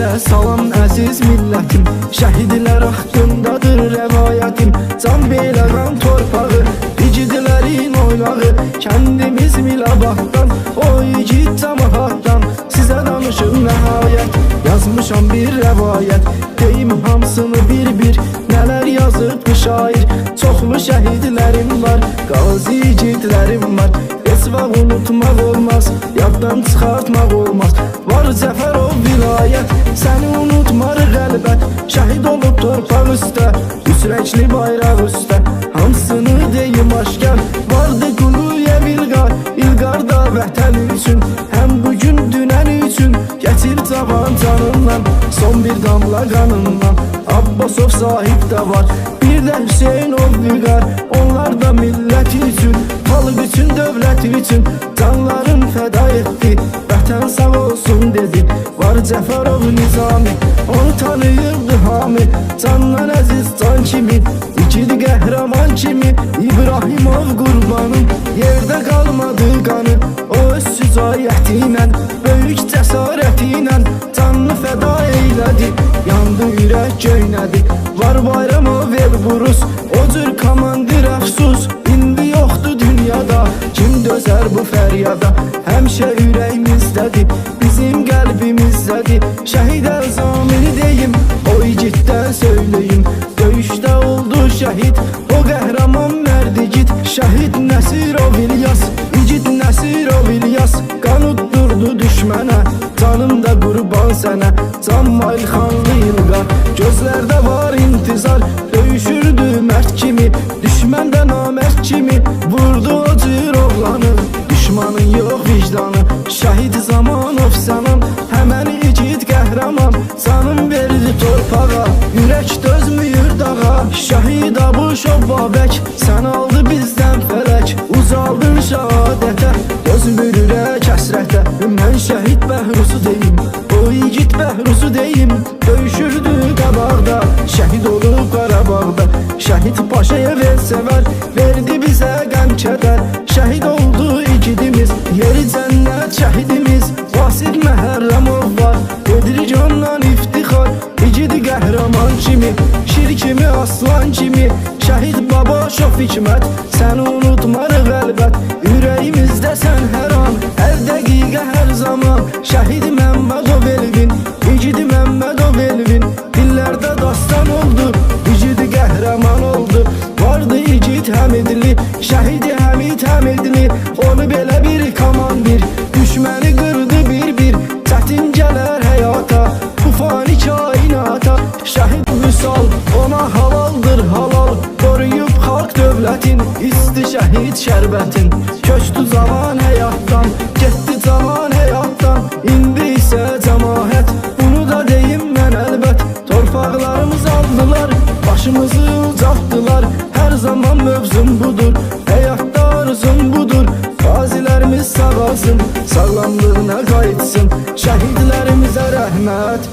sizə salam əziz millətim. Şəhidlər haqqındadır rəvayətim. Can belə qan torpağı, igidlərin oynağı. Kəndimiz Milabaddan, o igid cəmaatdan sizə danışım nəhayət. Yazmışam bir rəvayət, deyim hamısını bir-bir. Nələr yazıbdı şair, çoxlu şəhidlərim var, qazi igidlərim var. Heç vaxt unutmaq olmaz, yaddan çıxartmaq olmaz. Var Cəfərov vilayət, səni unutmarıq əlbət. Şəhid olub torpaq üstə, üsrəkli bayraq üstə. Hansını deyim aşkar, vardı Quluyev İlqar. İlqar da vətən üçün, həm bugün dünən üçün. Gətir cavan canından, son bir damla qanından. Abbasov sahib də var, bir də Hüseynov Vüqar. Onlar da millət üçün, xalq üçün, dövlət üçün canlarını fəda etdi, vətən sağ olsun dedi. Var Cəfərov Nizami, onu tanıyırdı hamı. Candan əziz can kimi, ikili qəhrəman kimi. İbrahimov qurbanım, yerdə qalmadı qanı. O öz süzayəti ilə, böyük cəsarəti ilə canını fəda eylədi, yandı ürək göynədi. Var Bayramov Elburus, o cür komandir əfsus. İndi yoxdur dünyada, kim dözər bu fəryada. Həmişə ürəyimizdədir, bizim qəlbimizdədir. Şəhid Əzamini deyim, o igiddən söyləyim. Döyüşdə oldu şəhid, o qəhrəman mərdigid. Şəhid Nəsirov İlyas, igid Nəsirov İlyas. Qan utdurdu düşmənə, canım da qurban sənə. Canmayl xanlı İlqar, gözlərdə var intizar. Döyüşürdü mərd kimi, düşmən də namərd kimi. Vurdu o cür oğlanı, düşmanın yox vicdanı. Şəhid Zamanov sənan, həmən igid qəhrəman. Canım verdi torpağa, ürək dözmüyür dağa. Şəhid Abuşov Babək, sən aldı bizdən fələk. Uzaldın şəhadətə, dözmür ürək həsrətə. Mən şəhid Bəhrusu deyim, o igid Bəhrusu deyim. Döyüşürdü qabaqda, şəhid olub Qarabağda. Şəhid Paşayev sevər, verdi bizə qəm kədər. Şəhid oldu igidimiz, yeri cənnət şəhidimiz. Vasif Məhərrəmov var, edirik ondan iftixar. İgid qəhrəman kimi, şir kimi, aslan kimi. Şəhid Babaşov Hikmət, səni unutmarıq əlbət. Ürəyimizdəsən hər an, hər dəqiqə, hər zaman. Şəhid Məmmədov Elvin, igid Məmmədov Elvin. Dillərdə dastan oldu, igid qəhrəman oldu. Vardı igid Həmidli, şəhidi Həmid Həmidli. Onu belə bir komandir, düşməni qırdı bir-bir. Çətin gələr həyata, bu fani kainata. Şəhid Vüsal, ona halaldır halal. Qoruyub xalq dövlətin, isti şəhid şərbətin. Köçdü cavan həyatdan, getdi cavan həyatdan. İndi isə cəmaət, bunu da deyim mən əlbət. Torpaqlarımız aldılar, başımızı ucaltdılar. Hər zaman mövzum budur, həyatda arzum budur. Qazilərimiz sağ olsun, sağlamlığına qayıtsın. Şəhidlərimizə rəhmət,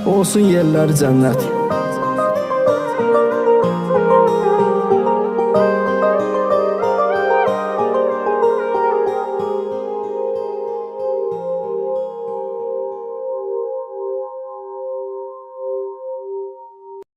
olsun yerlər cənnət.